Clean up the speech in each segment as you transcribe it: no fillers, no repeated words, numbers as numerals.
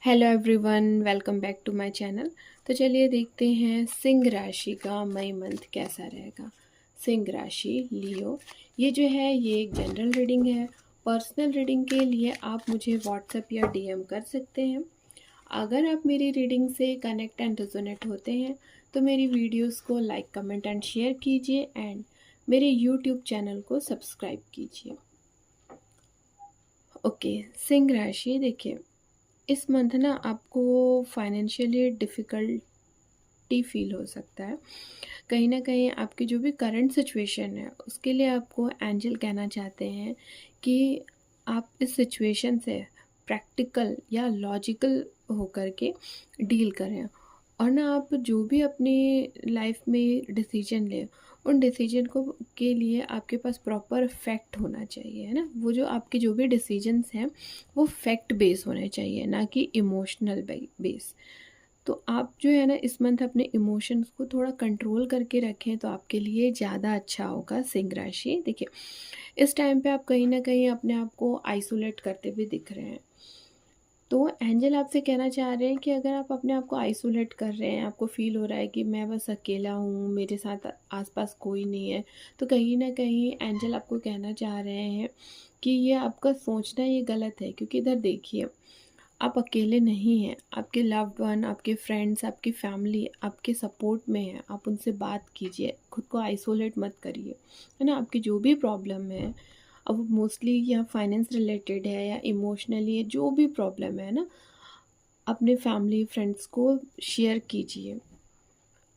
Hello everyone, welcome back to my channel. तो चलिए देखते हैं सिंह राशि का मई मंथ कैसा रहेगा। सिंह राशि लियो, ये जो है ये एक जनरल रीडिंग है। पर्सनल रीडिंग के लिए आप मुझे व्हाट्सएप या डीएम कर सकते हैं। अगर आप मेरी रीडिंग से कनेक्ट एंड रेजोनेट होते हैं तो मेरी वीडियोस को लाइक कमेंट एंड शेयर कीजिए एंड मेरे यूट्यूब चैनल को सब्सक्राइब कीजिए। ओके, सिंह राशि देखिए, इस मंथ ना आपको फाइनेंशियली डिफ़िकल्टी फ़ील हो सकता है। कहीं न कहीं आपकी जो भी करंट सिचुएशन है, उसके लिए आपको एंजल कहना चाहते हैं कि आप इस सिचुएशन से प्रैक्टिकल या लॉजिकल होकर के डील करें। और ना आप जो भी अपनी लाइफ में डिसीजन लें, उन डिसीजन को के लिए आपके पास प्रॉपर फैक्ट होना चाहिए, है ना? वो जो आपके जो भी डिसीजंस हैं, वो फैक्ट बेस होने चाहिए, ना कि इमोशनल बेस। तो आप जो है ना इस मंथ अपने इमोशंस को थोड़ा कंट्रोल करके रखें तो आपके लिए ज़्यादा अच्छा होगा। सिंह राशि देखिए, इस टाइम पे आप कहीं ना कहीं अपने आप को आइसोलेट करते हुए दिख रहे हैं। तो एंजल आपसे कहना चाह रहे हैं कि अगर आप अपने आप को आइसोलेट कर रहे हैं, आपको फ़ील हो रहा है कि मैं बस अकेला हूँ, मेरे साथ आसपास कोई नहीं है, तो कहीं न कहीं एंजल आपको कहना चाह रहे हैं कि ये आपका सोचना ये गलत है। क्योंकि इधर देखिए, आप अकेले नहीं हैं, आपके लव्ड वन, आपके फ्रेंड्स, आपकी फैमिली आपके सपोर्ट में है। आप उनसे बात कीजिए, खुद को आइसोलेट मत करिए, है ना? आपकी जो भी प्रॉब्लम है, अब वो मोस्टली या फाइनेंस रिलेटेड है या इमोशनली है, जो भी प्रॉब्लम है ना, अपने फैमिली फ्रेंड्स को शेयर कीजिए।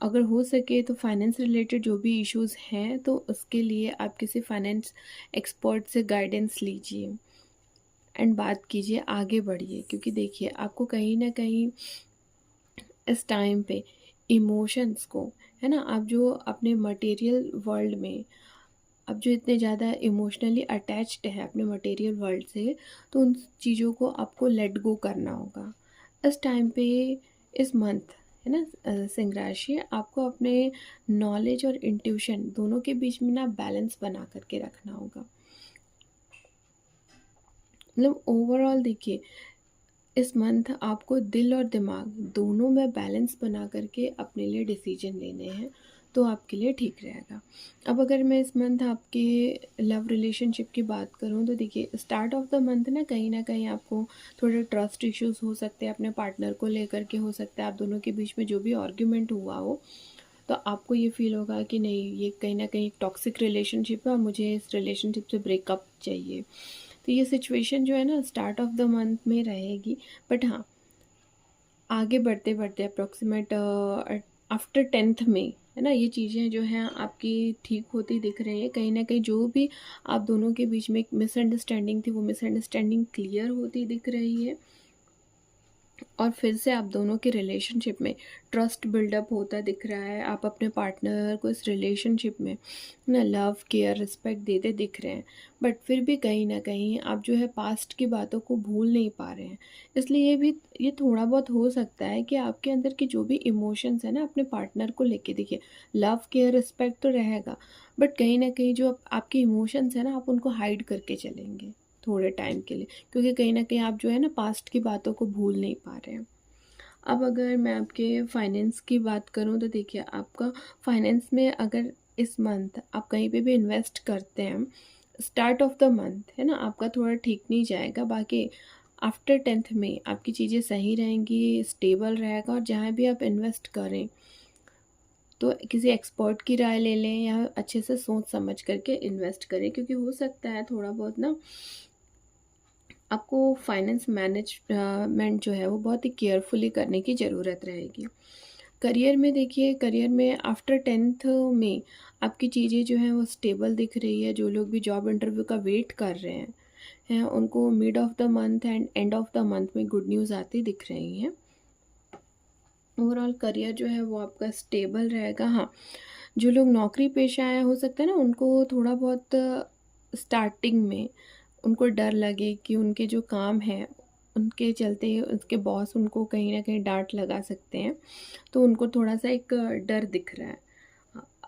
अगर हो सके तो फाइनेंस रिलेटेड जो भी इश्यूज़ हैं तो उसके लिए आप किसी फाइनेंस एक्सपर्ट से गाइडेंस लीजिए एंड बात कीजिए, आगे बढ़िए। क्योंकि देखिए, आपको कहीं ना कहीं इस टाइम पे इमोशंस को, है ना, आप जो अपने मटेरियल वर्ल्ड में, अब जो इतने ज़्यादा इमोशनली अटैच्ड है अपने मटेरियल वर्ल्ड से, तो उन चीज़ों को आपको लेट गो करना होगा इस टाइम पे, इस मंथ, है ना? सिंह राशि, आपको अपने नॉलेज और इंट्यूशन दोनों के बीच में ना बैलेंस बना करके रखना होगा। मतलब ओवरऑल देखिए, इस मंथ आपको दिल और दिमाग दोनों में बैलेंस बना करके अपने लिए डिसीजन लेने हैं, तो आपके लिए ठीक रहेगा। अब अगर मैं इस मंथ आपके लव रिलेशनशिप की बात करूं तो देखिए, स्टार्ट ऑफ द मंथ ना कहीं आपको थोड़े ट्रस्ट इश्यूज हो सकते हैं, अपने पार्टनर को लेकर के हो सकता है, आप दोनों के बीच में जो भी आर्ग्यूमेंट हुआ हो, तो आपको ये फील होगा कि नहीं, ये कहीं ना कहीं टॉक्सिक रिलेशनशिप है और मुझे इस रिलेशनशिप से ब्रेकअप चाहिए। तो ये सिचुएशन जो है ना स्टार्ट ऑफ द मंथ में रहेगी। बट हाँ, आगे बढ़ते बढ़ते अप्रोक्सीमेट आफ्टर 10th में, है ना, ये चीज़ें जो हैं आपकी ठीक होती दिख रही है। कहीं ना कहीं जो भी आप दोनों के बीच में एक मिसअंडरस्टैंडिंग थी, वो मिसअंडरस्टैंडिंग क्लियर होती दिख रही है। और फिर से आप दोनों के रिलेशनशिप में ट्रस्ट बिल्डअप होता दिख रहा है। आप अपने पार्टनर को इस रिलेशनशिप में ना लव केयर रिस्पेक्ट देते दिख रहे हैं। बट फिर भी कहीं ना कहीं आप जो है पास्ट की बातों को भूल नहीं पा रहे हैं। इसलिए ये थोड़ा बहुत हो सकता है कि आपके अंदर की जो भी इमोशंस है ना अपने पार्टनर को लेके, देखिए, लव केयर रिस्पेक्ट तो रहेगा, बट कहीं ना कहीं जो आपके इमोशंस है ना, आप उनको हाइड करके चलेंगे थोड़े टाइम के लिए। क्योंकि कहीं न कहीं आप जो है ना पास्ट की बातों को भूल नहीं पा रहे हैं। अब अगर मैं आपके फाइनेंस की बात करूँ तो देखिए, आपका फाइनेंस में अगर इस मंथ आप कहीं पे भी इन्वेस्ट करते हैं, स्टार्ट ऑफ द मंथ, है ना, आपका थोड़ा ठीक नहीं जाएगा। बाकी आफ्टर 10th में आपकी चीज़ें सही रहेंगी, स्टेबल रहेगा। और जहाँ भी आप इन्वेस्ट करें तो किसी एक्सपर्ट की राय ले लें या अच्छे से सोच समझ करके इन्वेस्ट करें। क्योंकि हो सकता है थोड़ा बहुत ना आपको फाइनेंस मैनेजमेंट जो है वो बहुत ही केयरफुली करने की ज़रूरत रहेगी। करियर में देखिए, करियर में आफ्टर 10th में आपकी चीज़ें जो हैं वो स्टेबल दिख रही है। जो लोग भी जॉब इंटरव्यू का वेट कर रहे हैं उनको mid of the month and end of the month में गुड न्यूज़ आती दिख रही हैं। ओवरऑल करियर जो है वो आपका स्टेबल रहेगा। हाँ, जो लोग नौकरी पेशा हैं, हो सकता है ना उनको थोड़ा बहुत स्टार्टिंग में उनको डर लगे कि उनके जो काम है उनके चलते उसके बॉस उनको कहीं ना कहीं डांट लगा सकते हैं। तो उनको थोड़ा सा एक डर दिख रहा है।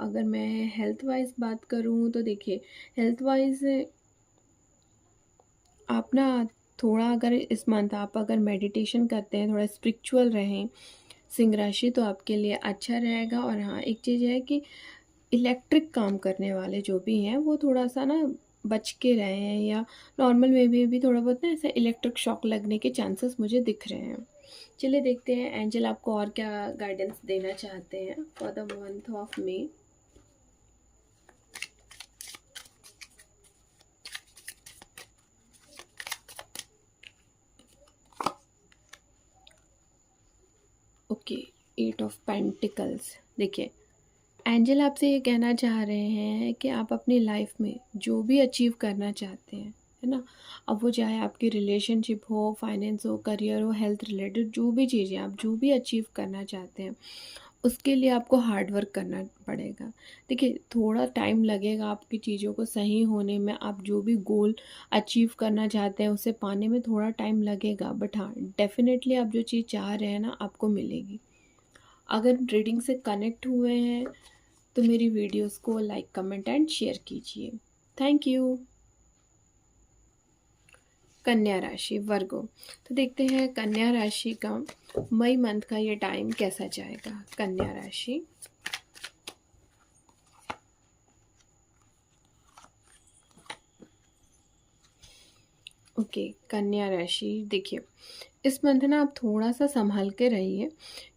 अगर मैं हेल्थ वाइज बात करूँ तो देखिए, हेल्थ वाइज आप ना थोड़ा अगर इस मंथ आप अगर मेडिटेशन करते हैं, थोड़ा स्पिरिचुअल रहें सिंह राशि, तो आपके लिए अच्छा रहेगा। और हाँ, एक चीज़ है कि इलेक्ट्रिक काम करने वाले जो भी हैं वो थोड़ा-सा ना बच के रहें, या नॉर्मल में भी थोड़ा बहुत ना ऐसा इलेक्ट्रिक शॉक लगने के चांसेस मुझे दिख रहे हैं। चलिए देखते हैं एंजल आपको और क्या गाइडेंस देना चाहते हैं for the month of May. Okay, 8 of pentacles. देखिए, एंजल आपसे ये कहना चाह रहे हैं कि आप अपनी लाइफ में जो भी अचीव करना चाहते हैं, है ना? अब वो चाहे आपकी रिलेशनशिप हो, फाइनेंस हो, करियर हो, हेल्थ रिलेटेड जो भी चीज़ें आप जो भी अचीव करना चाहते हैं, उसके लिए आपको हार्ड वर्क करना पड़ेगा। देखिए, थोड़ा टाइम लगेगा आपकी चीज़ों को सही होने में, आप जो भी गोल अचीव करना चाहते हैं, उसे पाने में थोड़ा टाइम लगेगा, बट हाँ, डेफ़िनेटली आप जो चीज़ चाह रहे हैं ना, आपको मिलेगी। अगर रीडिंग से कनेक्ट हुए हैं तो मेरी वीडियोस को लाइक, कमेंट एंड शेयर कीजिए। Thank you. कन्या राशि, वर्गो। तो देखते हैं कन्या राशि का मई मंथ का ये टाइम कैसा जाएगा। कन्या राशि, ओके, कन्या राशि। देखिए, इस मंथ ना आप थोड़ा सा संभल के रहिए,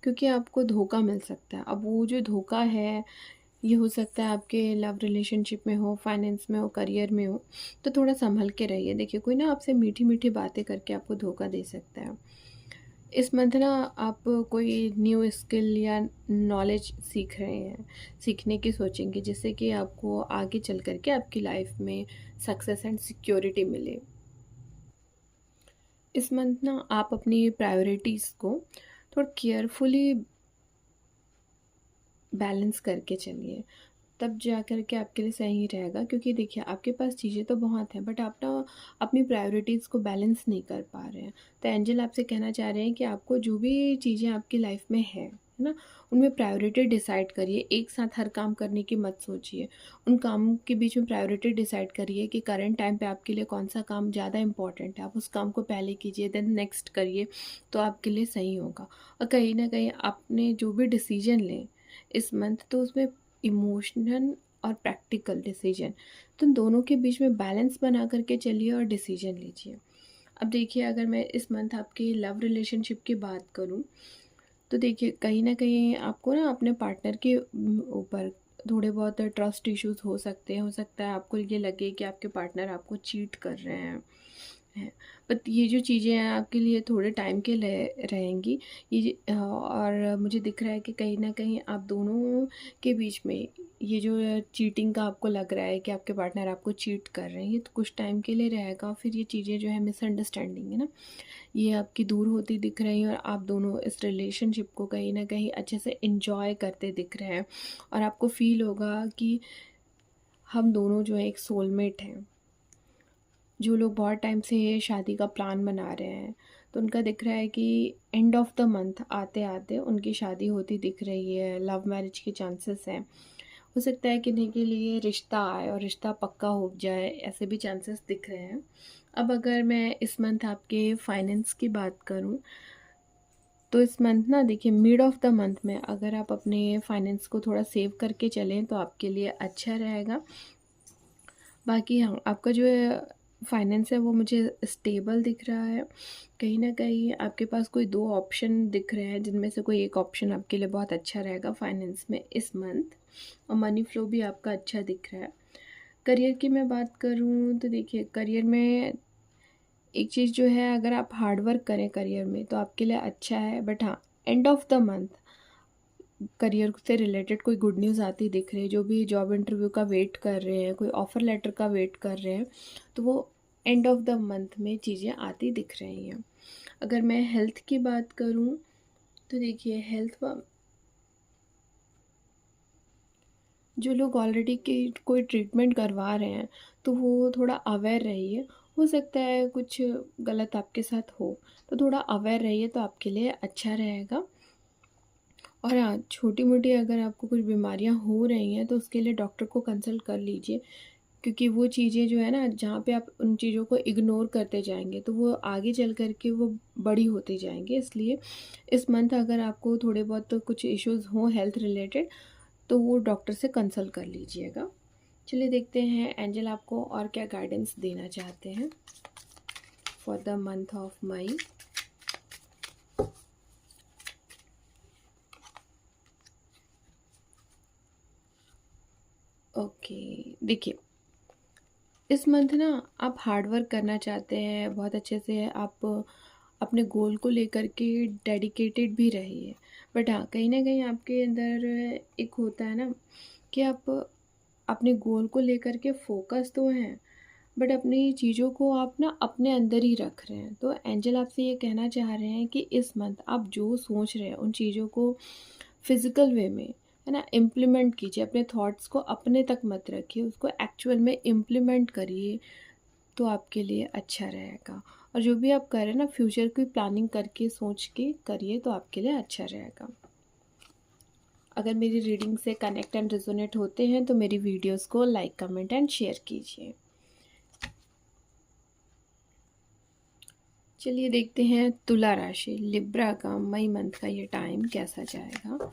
क्योंकि आपको धोखा मिल सकता है। अब वो जो धोखा है, ये हो सकता है आपके लव रिलेशनशिप में हो, फाइनेंस में हो, करियर में हो, तो थोड़ा संभल के रहिए। देखिए, कोई ना आपसे मीठी मीठी बातें करके आपको धोखा दे सकता है। इस मंथ ना आप कोई न्यू स्किल या नॉलेज सीख रहे हैं, सीखने की सोचेंगे, जिससे कि आपको आगे चल कर के आपकी लाइफ में सक्सेस एंड सिक्योरिटी मिले। इस मंथ ना आप अपनी प्रायोरिटीज़ को थोड़ा केयरफुली बैलेंस करके चलिए, तब जा कर के आपके लिए सही रहेगा। क्योंकि देखिए, आपके पास चीज़ें तो बहुत हैं, बट आप ना अपनी प्रायोरिटीज़ को बैलेंस नहीं कर पा रहे हैं। तो एंजल आपसे कहना चाह रहे हैं कि आपको जो भी चीज़ें आपकी लाइफ में है ना, उनमें प्रायोरिटी डिसाइड करिए। एक साथ हर काम करने की मत सोचिए। उन कामों के बीच में प्रायोरिटी डिसाइड करिए कि करंट टाइम पे आपके लिए कौन सा काम ज़्यादा इंपॉर्टेंट है। आप उस काम को पहले कीजिए, देन नेक्स्ट करिए, तो आपके लिए सही होगा। और कहीं ना कहीं आपने जो भी डिसीजन लें इस मंथ, तो उसमें इमोशनल और प्रैक्टिकल डिसीजन, तो इन दोनों के बीच में बैलेंस बना करके चलिए और डिसीजन लीजिए। अब देखिए, अगर मैं इस मंथ आपकी लव रिलेशनशिप की बात करूं, तो देखिए, कहीं ना कहीं आपको ना अपने पार्टनर के ऊपर थोड़े बहुत ट्रस्ट इश्यूज हो सकते हैं। हो सकता है आपको ये लगे कि आपके पार्टनर आपको चीट कर रहे हैं, बट ये जो चीज़ें हैं आपके लिए थोड़े टाइम के लिए रहेंगी। और मुझे दिख रहा है कि कहीं ना कहीं आप दोनों के बीच में ये जो चीटिंग का आपको लग रहा है कि आपके पार्टनर आपको चीट कर रहे हैं, ये तो कुछ टाइम के लिए रहेगा। फिर ये चीज़ें जो है मिसअंडरस्टैंडिंग है ना, ये आपकी दूर होती दिख रही हैं, और आप दोनों इस रिलेशनशिप को कहीं ना कहीं अच्छे से इंजॉय करते दिख रहे हैं। और आपको फील होगा कि हम दोनों जो है एक सोलमेट हैं। जो लोग बहुत टाइम से ये शादी का प्लान बना रहे हैं, तो उनका दिख रहा है कि एंड ऑफ द मंथ आते आते उनकी शादी होती दिख रही है। लव मैरिज के चांसेस हैं। हो सकता है किन्हीं के लिए रिश्ता आए और रिश्ता पक्का हो जाए, ऐसे भी चांसेस दिख रहे हैं। अब अगर मैं इस मंथ आपके फाइनेंस की बात करूं, तो इस मंथ ना देखिए, मिड ऑफ द मंथ में अगर आप अपने फाइनेंस को थोड़ा सेव करके चलें तो आपके लिए अच्छा रहेगा। बाकी हाँ, आपका जो है फाइनेंस है वो मुझे स्टेबल दिख रहा है। कहीं न कहीं आपके पास कोई 2 ऑप्शन दिख रहे हैं, जिनमें से कोई एक ऑप्शन आपके लिए बहुत अच्छा रहेगा फाइनेंस में इस मंथ, और मनी फ्लो भी आपका अच्छा दिख रहा है। करियर की मैं बात करूँ तो देखिए, करियर में एक चीज़ जो है, अगर आप हार्ड वर्क करें करियर में तो आपके लिए अच्छा है। बट हाँ, end of the month career से रिलेटेड कोई गुड न्यूज़ आती दिख रही है। जो भी जॉब इंटरव्यू का वेट कर रहे हैं, कोई ऑफ़र लेटर का वेट कर रहे हैं, तो वो एंड ऑफ द मंथ में चीज़ें आती दिख रही हैं। अगर मैं हेल्थ की बात करूं, तो देखिए, हेल्थ जो लोग ऑलरेडी के कोई ट्रीटमेंट करवा रहे हैं, तो वो थोड़ा अवेयर रहिए। हो सकता है कुछ गलत आपके साथ हो, तो थोड़ा अवेयर रहिए, तो आपके लिए अच्छा रहेगा। और हाँ, छोटी मोटी अगर आपको कुछ बीमारियां हो रही हैं, तो उसके लिए डॉक्टर को कंसल्ट कर लीजिए। क्योंकि वो चीज़ें जो है ना, जहाँ पे आप उन चीज़ों को इग्नोर करते जाएँगे तो वो आगे चल कर के वो बड़ी होती जाएँगी। इसलिए इस मंथ अगर आपको थोड़े बहुत तो कुछ इश्यूज़ हों हेल्थ रिलेटेड, तो वो डॉक्टर से कंसल्ट कर लीजिएगा। चलिए देखते हैं एंजल आपको और क्या गाइडेंस देना चाहते हैं for the month of May. Okay, देखिए इस मंथ ना आप हार्ड वर्क करना चाहते हैं बहुत अच्छे से, आप अपने गोल को लेकर के डेडिकेटेड भी रहिए। बट हाँ, कहीं न कहीं आपके अंदर एक होता है ना कि आप अपने गोल को लेकर के फ़ोकस तो हैं, बट अपनी चीज़ों को आप ना अपने अंदर ही रख रहे हैं। तो एंजल आपसे ये कहना चाह रहे हैं कि इस मंथ आप जो सोच रहे हैं उन चीज़ों को फिज़िकल वे में, है ना, इम्प्लीमेंट कीजिए। अपने थॉट्स को अपने तक मत रखिए, उसको एक्चुअल में इम्प्लीमेंट करिए, तो आपके लिए अच्छा रहेगा। और जो भी आप कर रहे हैं ना, फ्यूचर की प्लानिंग करके सोच के करिए तो आपके लिए अच्छा रहेगा। अगर मेरी रीडिंग से कनेक्ट एंड रेजोनेट होते हैं तो मेरी वीडियोस को लाइक, कमेंट एंड शेयर कीजिए। चलिए देखते हैं तुला राशि, लिब्रा का मई मंथ का ये टाइम कैसा जाएगा।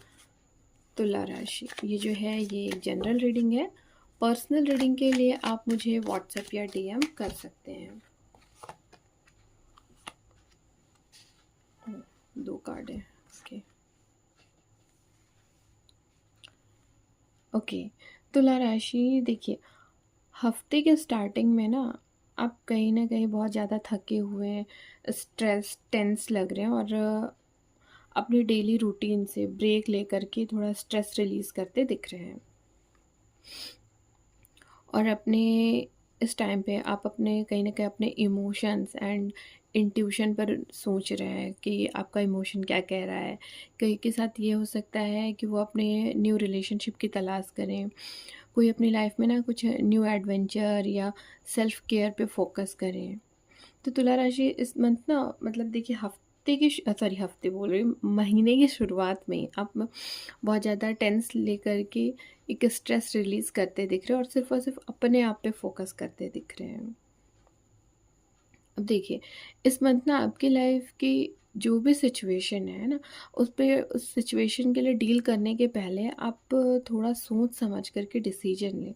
तुला राशि, ये जो है ये एक जनरल रीडिंग है। पर्सनल रीडिंग के लिए आप मुझे व्हाट्सएप या डीएम कर सकते हैं। दो कार्ड है। ओके ओके, तुला राशि देखिए, हफ्ते के स्टार्टिंग में ना आप कहीं न कहीं बहुत ज़्यादा थके हुए हैं, स्ट्रेस टेंस लग रहे हैं और अपनी डेली रूटीन से ब्रेक लेकर के थोड़ा स्ट्रेस रिलीज़ करते दिख रहे हैं। और अपने इस टाइम पे आप अपने कहीं न कहीं अपने इमोशंस एंड इंट्यूशन पर सोच रहे हैं कि आपका इमोशन क्या कह रहा है। कई के साथ ये हो सकता है कि वो अपने न्यू रिलेशनशिप की तलाश करें, कोई अपनी लाइफ में ना कुछ न्यू एडवेंचर या सेल्फ केयर पे फोकस करें। तो तुला राशि इस मंथ ना, मतलब देखिए हफ्ते की सॉरी हफ्ते बोल रही हूँ, महीने की शुरुआत में ही आप बहुत ज़्यादा टेंस लेकर के एक स्ट्रेस रिलीज़ करते दिख रहे हैं और सिर्फ अपने आप पे फोकस करते दिख रहे हैं। अब देखिए इस मंथ ना आपकी लाइफ की जो भी सिचुएशन है ना, उस पे उस सिचुएशन के लिए डील करने के पहले आप थोड़ा सोच समझ करके डिसीजन लें,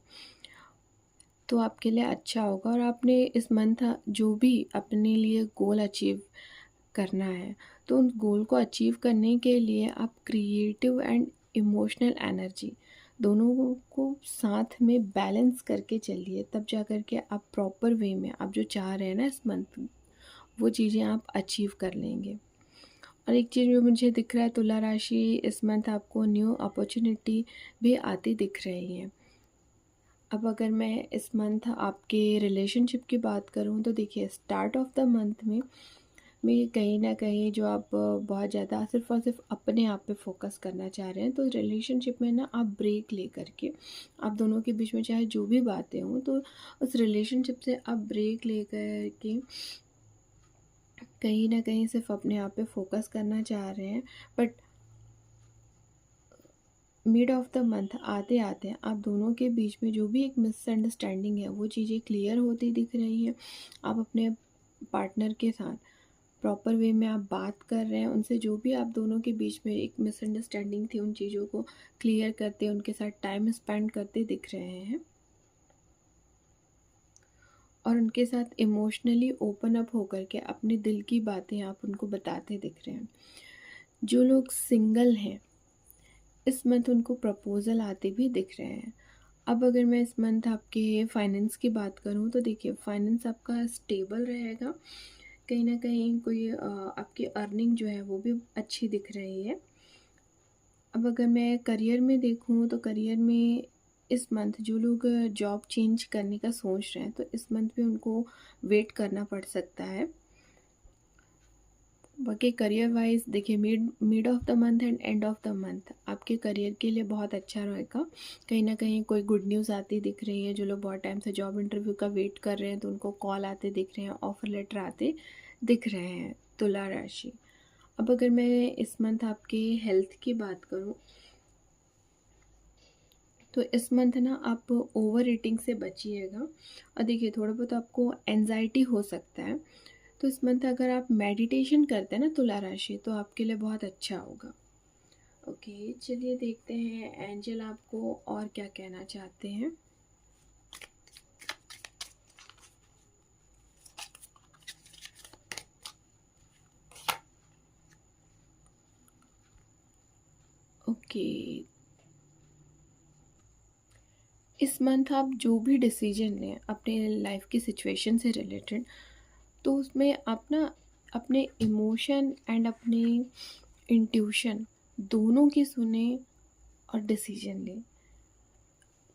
तो आपके लिए अच्छा होगा। और आपने इस मंथ जो भी अपने लिए गोल अचीव करना है, तो उन गोल को अचीव करने के लिए आप क्रिएटिव एंड इमोशनल एनर्जी दोनों को साथ में बैलेंस करके चलिए, तब जा कर के आप प्रॉपर वे में आप जो चाह रहे हैं ना इस मंथ, वो चीज़ें आप अचीव कर लेंगे। और एक चीज़ जो मुझे दिख रहा है तुला राशि, इस मंथ आपको न्यू अपॉर्चुनिटी भी आती दिख रही है। अब अगर मैं इस मंथ आपके रिलेशनशिप की बात करूँ तो देखिए स्टार्ट ऑफ द मंथ में कहीं न कहीं जो आप बहुत ज़्यादा सिर्फ़ और सिर्फ़ अपने आप पे फ़ोकस करना चाह रहे हैं, तो रिलेशनशिप में ना आप ब्रेक ले कर के, आप दोनों के बीच में चाहे जो भी बातें हों, तो उस रिलेशनशिप से आप ब्रेक ले कर के कहीं न कहीं सिर्फ़ अपने आप पे फ़ोकस करना चाह रहे हैं। But mid of the month आते-आते आप दोनों के बीच में जो भी एक मिसअंडरस्टैंडिंग है, वो चीज़ें क्लियर होती दिख रही हैं। आप अपने पार्टनर के साथ प्रॉपर वे में आप बात कर रहे हैं, उनसे जो भी आप दोनों के बीच में एक मिसअंडरस्टैंडिंग थी, उन चीज़ों को क्लियर करते, उनके साथ टाइम स्पेंड करते दिख रहे हैं। और उनके साथ इमोशनली ओपन अप होकर के अपने दिल की बातें आप उनको बताते दिख रहे हैं। जो लोग सिंगल हैं, इस मंथ उनको प्रपोज़ल आते भी दिख रहे हैं। अब अगर मैं इस मंथ आपके फाइनेंस की बात करूँ तो देखिए फाइनेंस आपका स्टेबल रहेगा। कहीं न कहीं कोई आपकी अर्निंग जो है वो भी अच्छी दिख रही है। अब अगर मैं करियर में देखूँ तो करियर में इस मंथ जो लोग जॉब चेंज करने का सोच रहे हैं, तो इस मंथ भी उनको वेट करना पड़ सकता है। बाकी करियर वाइज देखिए mid mid of the month and end of the month आपके करियर के लिए बहुत अच्छा रहेगा। कहीं ना कहीं कोई गुड न्यूज़ आती दिख रही है। जो लोग बहुत टाइम से जॉब इंटरव्यू का वेट कर रहे हैं तो उनको कॉल आते दिख रहे हैं, ऑफर लेटर आते दिख रहे हैं। तुला राशि, अब अगर मैं इस मंथ आपके हेल्थ की बात करूं तो इस मंथ ना आप ओवर ईटिंग से बचिएगा। और देखिए थोड़ा बहुत आपको एंजाइटी हो सकता है, तो इस मंथ अगर आप मेडिटेशन करते हैं ना तुला राशि, तो आपके लिए बहुत अच्छा होगा। ओके, चलिए देखते हैं एंजल आपको और क्या कहना चाहते हैं। ओके, इस मंथ आप जो भी डिसीजन लें अपने लाइफ की सिचुएशन से रिलेटेड, तो उसमें आप ना अपने इमोशन एंड अपने इंट्यूशन दोनों की सुने और डिसीजन लें।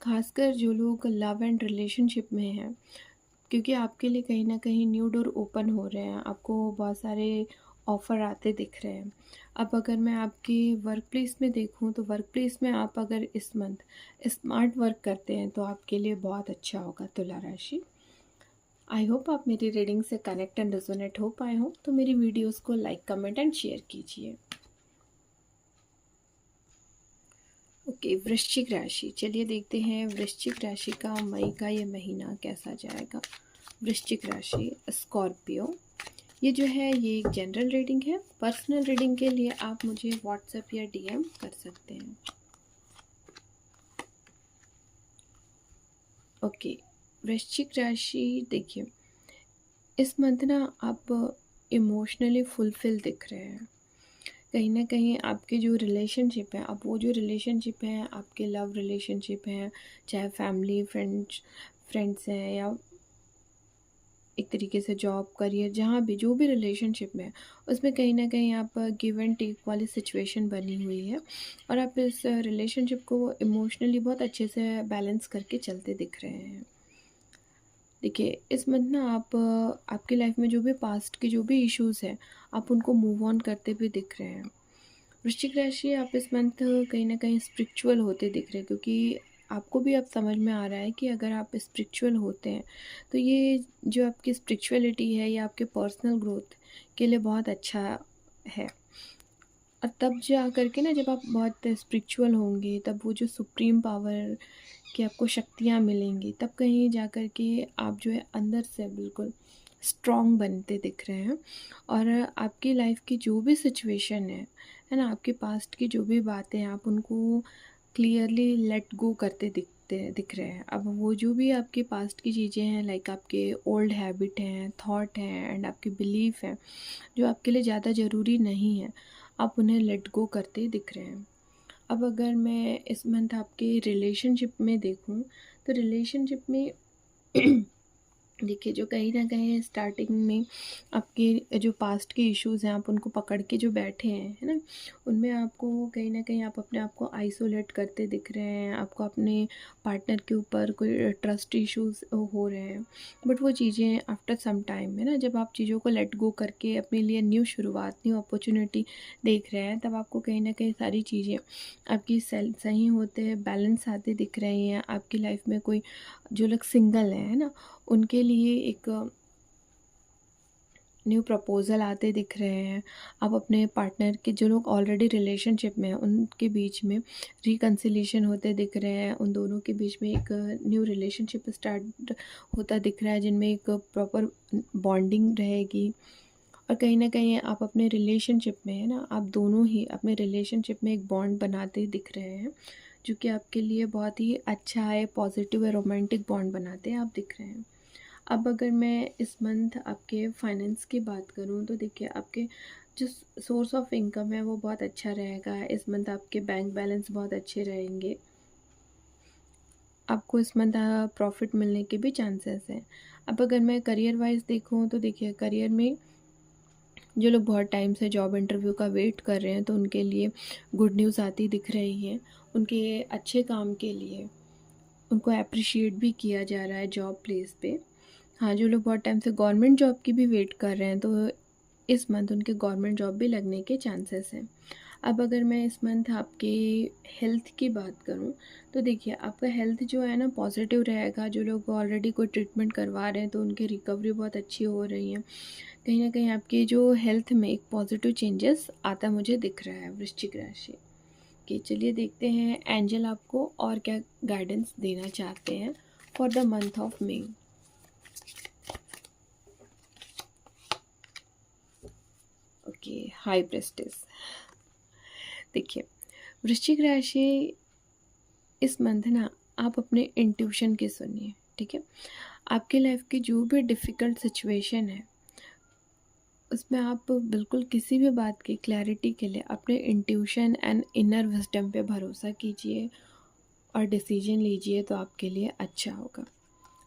खासकर जो लोग लव एंड रिलेशनशिप में हैं, क्योंकि आपके लिए कहीं ना कहीं न्यू डोर ओपन हो रहे हैं, आपको बहुत सारे ऑफ़र आते दिख रहे हैं। अब अगर मैं आपकी वर्क प्लेस में देखूं, तो वर्क प्लेस में आप अगर इस मंथ स्मार्ट वर्क करते हैं तो आपके लिए बहुत अच्छा होगा तुला राशि। आई होप आप मेरी रीडिंग से कनेक्ट एंड रेजोनेट हो पाए हों, तो मेरी वीडियोस को लाइक कमेंट एंड शेयर कीजिए। ओके, वृश्चिक राशि, चलिए देखते हैं वृश्चिक राशि का मई का ये महीना कैसा जाएगा। वृश्चिक राशि स्कॉर्पियो, ये जो है ये एक जनरल रीडिंग है। पर्सनल रीडिंग के लिए आप मुझे व्हाट्सएप या डीएम कर सकते हैं। ओके, वृश्चिक राशि, देखिए इस मंथ ना आप इमोशनली फुलफिल दिख रहे हैं। कहीं ना कहीं आपके जो रिलेशनशिप है, अब वो जो रिलेशनशिप है आपके लव रिलेशनशिप हैं, चाहे फैमिली फ्रेंड्स हैं, या एक तरीके से जॉब करियर, जहाँ भी जो भी रिलेशनशिप में है, उसमें कहीं ना कहीं आप गिव एंड टेक वाली सिचुएशन बनी हुई है। और आप इस रिलेशनशिप को इमोशनली बहुत अच्छे से बैलेंस करके चलते दिख रहे हैं। देखिए इस मंथ ना आप आपकी लाइफ में जो भी पास्ट के जो भी इश्यूज़ हैं, आप उनको मूव ऑन करते हुए दिख रहे हैं। वृश्चिक राशि, आप इस मंथ कहीं न कहीं स्पिरिचुअल होते दिख रहे हैं, क्योंकि आपको भी अब समझ में आ रहा है कि अगर आप स्पिरिचुअल होते हैं, तो ये जो आपकी स्पिरिचुअलिटी है, ये आपके पर्सनल ग्रोथ के लिए बहुत अच्छा है। और तब जा कर के ना, जब आप बहुत स्पिरिचुअल होंगे, तब वो जो सुप्रीम पावर की आपको शक्तियाँ मिलेंगी, तब कहीं जा कर के आप जो है अंदर से बिल्कुल स्ट्रॉन्ग बनते दिख रहे हैं। और आपकी लाइफ की जो भी सिचुएशन है ना, आपके पास्ट की जो भी बातें हैं, आप उनको क्लियरली लेट गो करते दिख रहे हैं। अब वो जो भी आपके पास्ट की चीज़ें हैं, लाइक आपके ओल्ड हैबिट हैं, थॉट हैं एंड आपके बिलीफ हैं, जो आपके लिए ज़्यादा ज़रूरी नहीं है, आप उन्हें लेट गो करते दिख रहे हैं। अब अगर मैं इस मंथ आपके रिलेशनशिप में देखूं, तो रिलेशनशिप में देखिए जो कहीं न कहीं स्टार्टिंग में आपके जो पास्ट के इश्यूज़ हैं, आप उनको पकड़ के जो बैठे हैं, है ना? उनमें आपको कहीं न कहीं आप अपने आप को आइसोलेट करते दिख रहे हैं, आपको अपने पार्टनर के ऊपर कोई ट्रस्ट इश्यूज़ हो रहे हैं। बट वो चीज़ें आफ्टर सम टाइम, है ना, जब आप चीज़ों को लेट गो करके अपने लिए न्यू शुरुआत, न्यू अपॉर्च्युनिटी देख रहे हैं, तब आपको कहीं न कहीं सारी चीज़ें आपकी सही होते, बैलेंस आते दिख रही हैं। आपकी लाइफ़ में कोई जो लोग सिंगल हैं, है ना? उनके लिए एक न्यू प्रपोज़ल आते दिख रहे हैं। आप अपने पार्टनर के जो लोग ऑलरेडी रिलेशनशिप में हैं, उनके बीच में रिकन्सिलिएशन होते दिख रहे हैं। उन दोनों के बीच में एक न्यू रिलेशनशिप स्टार्ट होता दिख रहा है, जिनमें एक प्रॉपर बॉन्डिंग रहेगी। और कहीं न कहीं आप अपने रिलेशनशिप में, है ना, आप दोनों ही अपने रिलेशनशिप में एक बॉन्ड बनाते दिख रहे हैं, जो कि आपके लिए बहुत ही अच्छा है, पॉज़िटिव है, रोमांटिक बॉन्ड बनाते हैं आप दिख रहे हैं। अब अगर मैं इस मंथ आपके फाइनेंस की बात करूँ, तो देखिए आपके जो सोर्स ऑफ इनकम है वो बहुत अच्छा रहेगा। इस मंथ आपके बैंक बैलेंस बहुत अच्छे रहेंगे। आपको इस मंथ प्रॉफिट मिलने के भी चांसेस हैं। अब अगर मैं करियर वाइज देखूँ, तो देखिए करियर में जो लोग बहुत टाइम से जॉब इंटरव्यू का वेट कर रहे हैं, तो उनके लिए गुड न्यूज़ आती दिख रही है। उनके अच्छे काम के लिए उनको अप्रिशिएट भी किया जा रहा है जॉब प्लेस पे। हाँ, जो लोग बहुत टाइम से गवर्नमेंट जॉब की भी वेट कर रहे हैं, तो इस मंथ उनके गवर्नमेंट जॉब भी लगने के चांसेस हैं। अब अगर मैं इस मंथ आपके हेल्थ की बात करूं, तो देखिए आपका हेल्थ जो है ना पॉजिटिव रहेगा। जो लोग ऑलरेडी कोई ट्रीटमेंट करवा रहे हैं, तो उनकी रिकवरी बहुत अच्छी हो रही है। कहीं ना कहीं आपकी जो हेल्थ में एक पॉजिटिव चेंजेस आता मुझे दिख रहा है वृश्चिक राशि। ओके, चलिए देखते हैं एंजल आपको और क्या गाइडेंस देना चाहते हैं for the month of May. Okay, high prestige. देखिए, वृश्चिक राशि इस मंथ ना आप अपने इंट्यूशन की सुनिए, ठीक है। आपकी लाइफ की जो भी डिफ़िकल्ट सिचुएशन है उसमें आप बिल्कुल किसी भी बात की क्लैरिटी के लिए अपने इंट्यूशन एंड इनर विजडम पे भरोसा कीजिए और डिसीजन लीजिए, तो आपके लिए अच्छा होगा।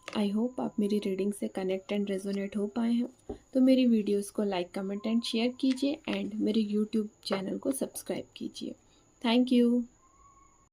आई होप आप मेरी रीडिंग से कनेक्ट एंड रेजोनेट हो पाए हैं। तो मेरी वीडियोस को लाइक, कमेंट एंड शेयर कीजिए एंड मेरे यूट्यूब चैनल को सब्सक्राइब कीजिए। Thank you.